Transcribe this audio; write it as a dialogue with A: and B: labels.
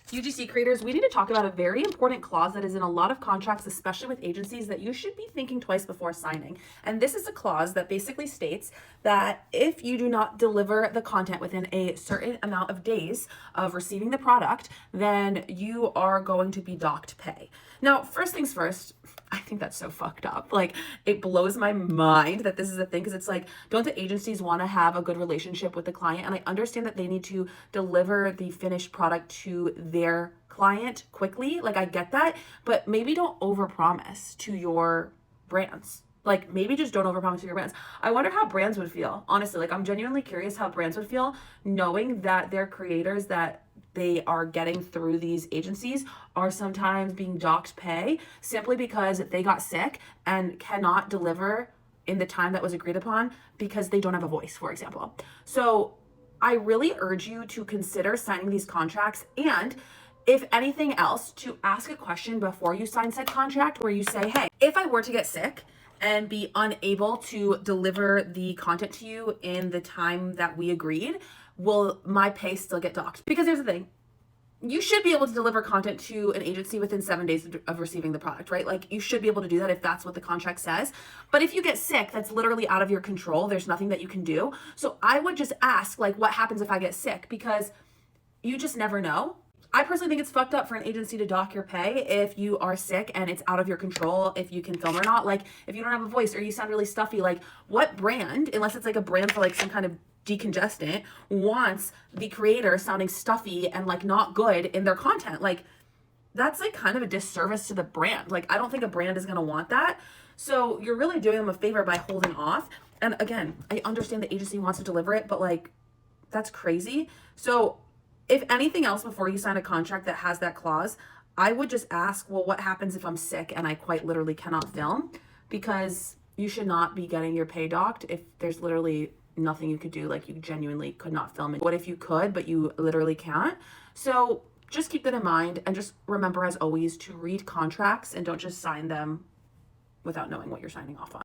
A: UGC creators, we need to talk about a very important clause that is in a lot of contracts, especially with agencies, that you should be thinking twice before signing. And this is a clause that basically states that if you do not deliver the content within a certain amount of days of receiving the product, then you are going to be docked pay. Now, first things first, I think that's so fucked up. Like, it blows my mind that this is a thing, because it's like, don't the agencies want to have a good relationship with the client? And I understand that they need to deliver the finished product to their client quickly. Like, I get that, but maybe don't overpromise to your brands. Like, maybe just don't overpromise to your brands. I wonder how brands would feel. Honestly, like, I'm genuinely curious how brands would feel knowing that their creators that they are getting through these agencies are sometimes being docked pay simply because they got sick and cannot deliver in the time that was agreed upon because they don't have a voice, for example. So I really urge you to consider signing these contracts, and if anything else, to ask a question before you sign said contract where you say, hey, if I were to get sick and be unable to deliver the content to you in the time that we agreed, will my pay still get docked? Because here's the thing. You should be able to deliver content to an agency within 7 days of receiving the product, right? Like, you should be able to do that if that's what the contract says. But if you get sick, that's literally out of your control. There's nothing that you can do. So I would just ask, like, what happens if I get sick? Because you just never know. I personally think it's fucked up for an agency to dock your pay if you are sick and it's out of your control if you can film or not. Like, if you don't have a voice or you sound really stuffy, like, what brand, unless it's like a brand for like some kind of decongestant, wants the creator sounding stuffy and like not good in their content? Like, that's like kind of a disservice to the brand. Like, I don't think a brand is going to want that. So you're really doing them a favor by holding off. And again, I understand the agency wants to deliver it, but like, that's crazy. So if anything else, before you sign a contract that has that clause, I would just ask, well, what happens if I'm sick and I quite literally cannot film? Because you should not be getting your pay docked if there's literally nothing you could do. Like, you genuinely could not film it. What if you could, but you literally can't? So just keep that in mind, and just remember, as always, to read contracts and don't just sign them without knowing what you're signing off on.